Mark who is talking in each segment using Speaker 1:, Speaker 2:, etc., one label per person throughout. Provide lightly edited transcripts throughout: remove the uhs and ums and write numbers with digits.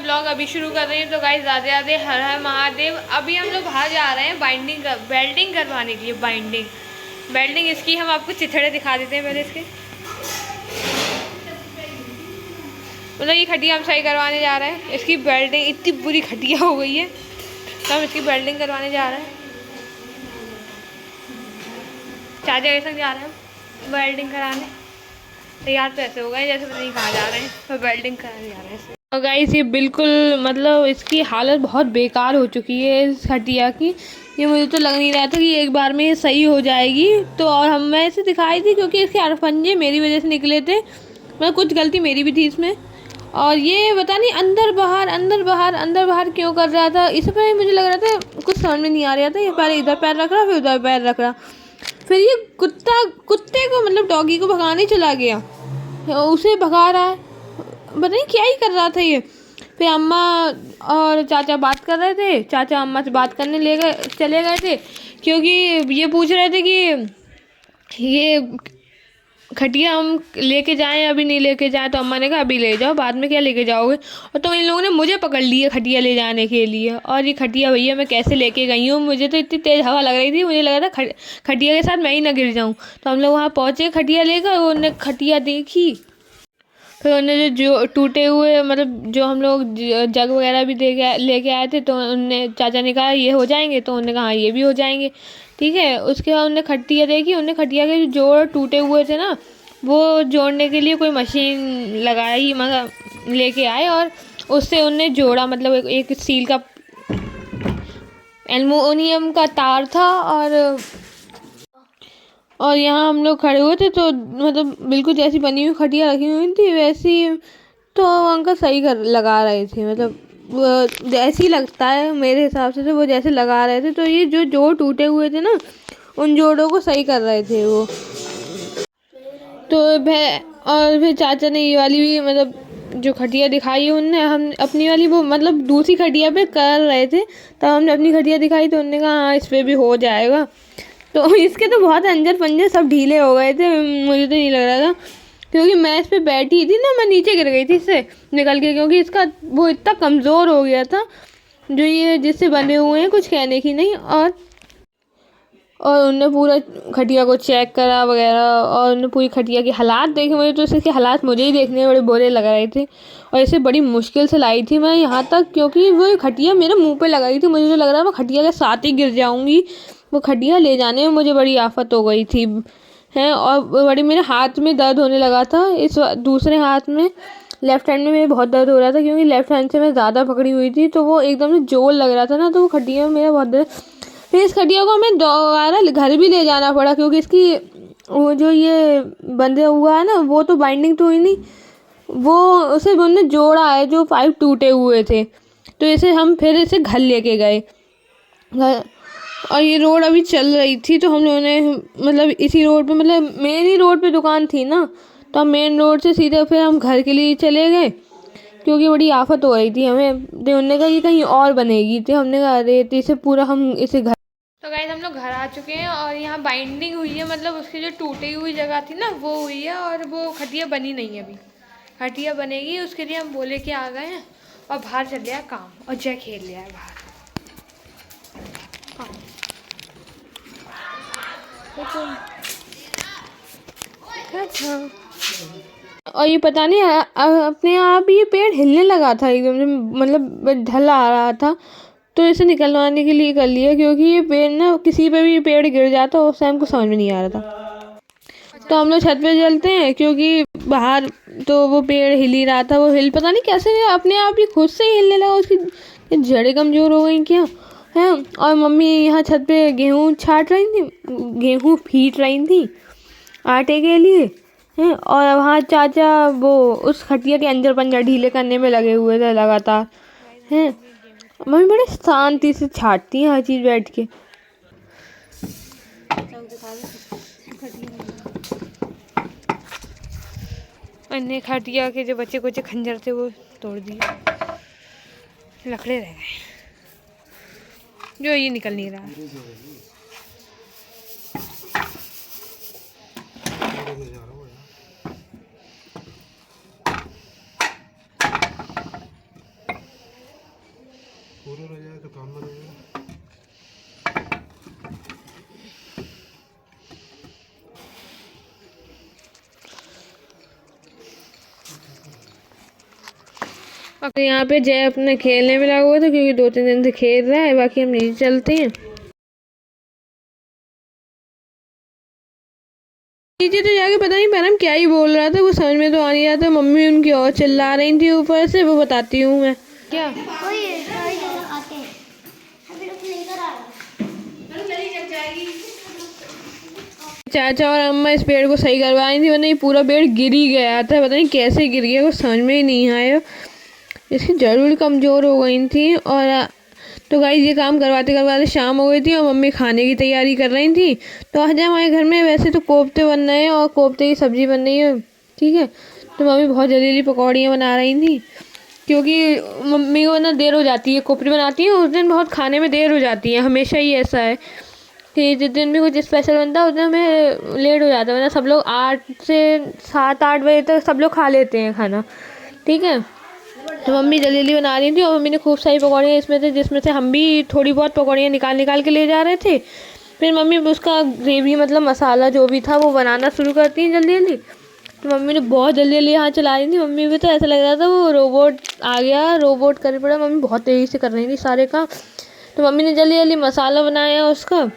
Speaker 1: मैं ब्लॉग अभी शुरू कर रही हूँ। तो गाइस राधे राधे, हर हर महादेव। अभी हम लोग बाहर जा रहे हैं वेल्डिंग करवाने के लिए। वेल्डिंग इसकी हम आपको चिथड़े दिखा देते हैं पहले इसके। मतलब ये खटिया हम सही करवाने जा रहे हैं। इसकी वेल्डिंग इतनी बुरी खटिया हो गई है तो हम इसकी वेल्डिंग करवाने जा रहे हैं। चाचा के संग जा रहे हैं वेल्डिंग कराने। तैयार तो ऐसे हो गए जैसे पता नहीं कहाँ जा रहे हैं, तो वेल्डिंग कराने जा रहे हैं। और गाइस ये बिल्कुल मतलब इसकी हालत बहुत बेकार हो चुकी है इस खटिया की। ये मुझे तो लग नहीं रहा था कि एक बार में ये सही हो जाएगी। तो और मैं इसे दिखाई थी क्योंकि इसके अड़फंजे मेरी वजह से निकले थे। मतलब कुछ गलती मेरी भी थी इसमें। और ये पता नहीं अंदर बाहर क्यों कर रहा था। इस पर मुझे लग रहा था कुछ समझ में नहीं आ रहा था। ये पहले इधर पैर रख रहा, फिर उधर पैर रख रहा, फिर ये कुत्ते को मतलब डॉगी को भगाने चला गया, उसे भगा रहा है। पता नहीं क्या ही कर रहा था ये। फिर अम्मा और चाचा बात कर रहे थे। चाचा अम्मा से बात करने चले गए थे क्योंकि ये पूछ रहे थे कि ये खटिया हम लेके जाएं अभी नहीं लेके जाएं। तो अम्मा ने कहा अभी ले जाओ, बाद में क्या लेके जाओगे। और तो इन लोगों ने मुझे पकड़ लिया खटिया ले जाने के लिए। और ये खटिया भैया मैं कैसे लेके गई हूँ, मुझे तो इतनी तेज़ हवा लग रही थी, मुझे लगा था खटिया के साथ मैं ही ना गिर जाऊँ। तो हम लोग वहाँ पहुँचे खटिया लेकर, उन्होंने खटिया देखी। फिर उन्होंने जो टूटे हुए मतलब जो हम लोग जग वगैरह भी लेके आए थे, तो उनने चाचा ने कहा ये हो जाएंगे, तो उन्होंने कहा ये भी हो जाएंगे, ठीक है। उसके बाद उन्होंने खटिया देखी। उन्होंने खटिया के जो जोड़ टूटे हुए थे ना, वो जोड़ने के लिए कोई मशीन लगाई, मतलब लेके आए और उससे उनने जोड़ा। मतलब एक स्टील का एल्युमिनियम का तार था। और यहाँ हम लोग खड़े हुए थे तो मतलब बिल्कुल जैसी बनी हुई खटिया रखी हुई थी वैसी। तो अंकल सही लगा रहे थे, मतलब वो जैसी लगता है मेरे हिसाब से, तो वो जैसे लगा रहे थे। तो ये जो जोड़ टूटे हुए थे ना, उन जोड़ों को सही कर रहे थे वो। तो और फिर चाचा ने ये वाली भी मतलब जो खटिया दिखाई है उनने, हम अपनी वाली वो मतलब दूसरी खटिया पे कर रहे थे, तब हमने अपनी खटिया दिखाई तो उन्होंने कहा हाँ इस पर भी हो जाएगा। तो इसके तो बहुत अंजर पंजर सब ढीले हो गए थे। मुझे तो नहीं लग रहा था क्योंकि मैं इस पर बैठी थी ना, मैं नीचे गिर गई थी इससे निकल के, क्योंकि इसका वो इतना कमज़ोर हो गया था जो ये जिससे बने हुए हैं, कुछ कहने की नहीं। और उनने पूरा खटिया को चेक करा वगैरह, और उन्होंने पूरी खटिया के हालात देखे। मुझे तो इसके हालात मुझे ही देखने में बड़े बुरे लग रहे थे। और इसे बड़ी मुश्किल से लाई थी मैं यहाँ तक, क्योंकि वो खटिया मेरे मुंह पे लगाई थी। मुझे तो लग रहा मैं खटिया के साथ ही गिर जाऊँगी। वो खटिया ले जाने में मुझे बड़ी आफत हो गई थी हैं। और बड़ी मेरे हाथ में दर्द होने लगा था। इस दूसरे हाथ में, लेफ़्ट हैंड में मेरे बहुत दर्द हो रहा था क्योंकि लेफ़्ट हैंड से मैं ज़्यादा पकड़ी हुई थी, तो वो एकदम से जोर लग रहा था ना, तो वो खटिया में मेरा बहुत दर्द। फिर इस खटिया को हमें दोबारा घर भी ले जाना पड़ा क्योंकि इसकी वो जो ये बंधे हुआ है ना, वो तो बाइंडिंग तो हुई नहीं, वो उसे उन्होंने जोड़ा है जो पाइप टूटे हुए थे। तो हम फिर इसे घर लेके गए। और ये रोड अभी चल रही थी तो हम लोगों ने मतलब इसी रोड पे, मतलब मेन ही रोड पे दुकान थी ना, तो हम मेन रोड से सीधे फिर हम घर के लिए चले गए क्योंकि बड़ी आफत हो रही थी हमें। तो उन्होंने कहा ये कहीं और बनेगी, तो हमने कहा अरे तो इसे पूरा हम इसे घर। तो गाइस हम लोग घर आ चुके हैं और यहाँ बाइंडिंग हुई है, मतलब उसकी जो टूटी हुई जगह थी ना वो हुई है, और वो खटिया बनी नहीं है अभी। खटिया बनेगी उसके लिए हम बोले के आ गए हैं। और बाहर चल रहा है काम, और जय खेल लिया है बाहर। अच्छा, और ये पता नहीं अपने आप ये पेड़ हिलने लगा था एकदम से, मतलब ढल आ रहा था। तो इसे निकलवाने के लिए कर लिया क्योंकि ये पेड़ ना किसी पे भी पेड़ गिर जाता उस टाइम को समझ में नहीं आ रहा था। तो हम लोग छत पे चलते हैं क्योंकि बाहर तो वो पेड़ हिल ही रहा था। वो पता नहीं कैसे अपने आप ही खुद से ही हिलने लगा, उसकी जड़ें कमज़ोर हो गई क्या है। और मम्मी यहाँ छत पे गेहूँ छाट रही थी, गेहूँ फीट रही थी आटे के लिए हैं। और वहाँ चाचा वो उस खटिया के अंजर पंजर ढीले करने में लगे हुए थे लगातार हैं। मम्मी बड़े शांति से छाटती हैं हर चीज़ बैठ के। अन्य खटिया के जो बच्चे कुछ खंजर थे वो तोड़ दिए, लकड़े रह गए जो ये निकल नहीं रहा।
Speaker 2: तो काम बनेगा।
Speaker 1: और यहाँ पे जय अपने खेलने में लगा हुआ था क्योंकि 2-3 दिन से खेल रहा है। बाकी हम नीचे चलते हैं। नीचे तो जाके पता नहीं मैडम क्या ही बोल रहा था, वो समझ में तो आ नहीं रहा था। मम्मी उनकी और चिल्ला रही थी ऊपर से, वो बताती हूँ मैं क्या। चाचा और अम्मा इस पेड़ को सही करवाई थी, वरना ये पूरा पेड़ गिर ही गया था। पता नहीं कैसे गिर गया, कुछ समझ में ही नहीं आया। इसकी जड़ भी कमज़ोर हो गई थी। और तो गाइस ये काम करवाते करवाते शाम हो गई थी और मम्मी खाने की तैयारी कर रही थी। तो आज हमारे घर में वैसे तो कोफ्ते बन रहे हैं और कोफ्ते की सब्ज़ी बन रही है, ठीक है। तो मम्मी बहुत जल्दी जल्दी पकौड़ियाँ बना रही थी क्योंकि मम्मी को ना देर हो जाती है। कोफ्ते बनाती है उस दिन बहुत खाने में देर हो जाती है, हमेशा ही ऐसा है कि जिस दिन भी कुछ स्पेशल बनता है उस दिन हमें लेट हो जाता है। वरना सब लोग 8 से 7-8 बजे तक सब लोग खा लेते हैं खाना, ठीक है। तो मम्मी जल्दी जल्दी बना रही थी और मम्मी ने खूब सारी पकौड़ियाँ इसमें थे, जिसमें से हम भी थोड़ी बहुत पकौड़ियाँ निकाल निकाल के ले जा रहे थे। फिर मम्मी उसका ग्रेवी मतलब मसाला जो भी था वो बनाना शुरू करती हैं जल्दी जल्दी। तो मम्मी ने बहुत जल्दी जल्दी हाथ चला रही थी। मम्मी भी तो ऐसा लग रहा था वो रोबोट आ गया, रोबोट कर पड़ा। मम्मी बहुत तेज़ी से कर रही थी सारे काम। तो मम्मी ने जल्दी जल्दी मसाला बनाया उसका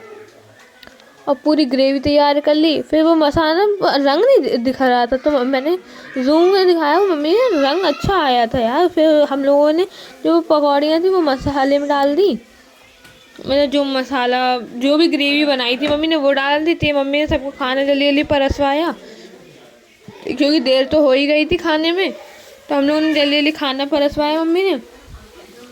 Speaker 1: और पूरी ग्रेवी तैयार कर ली। फिर वो मसाला रंग नहीं दिख रहा था, तो मैंने जूम में दिखाया, मम्मी ने रंग अच्छा आया था यार। फिर हम लोगों ने जो पकौड़ियाँ थी वो मसाले में डाल दी। मैंने जो मसाला जो भी ग्रेवी बनाई थी मम्मी ने वो डाल दी थी। मम्मी ने सबको खाना जल्दी जल्दी परसवाया क्योंकि देर तो हो ही गई थी खाने में। तो हम लोगों ने जल्दी जल्दी खाना परसवाया मम्मी ने।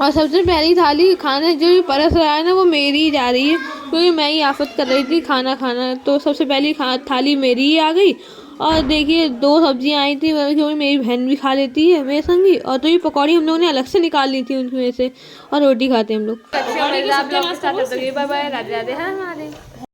Speaker 1: और सबसे पहली थाली खाने जो परस रहा है ना वो मेरी ही जा रही है क्योंकि मैं ही आफत कर रही थी खाना खाना। तो सबसे पहली थाली मेरी ही आ गई। और देखिए 2 सब्जियां आई थी क्योंकि मेरी बहन भी खा लेती है मेरे संगी। और तो ये पकौड़ी हम लोगों ने अलग से निकाल ली थी उनमें से और रोटी खाते हम लोग। Bye bye, Radhe Radhe. हाँ।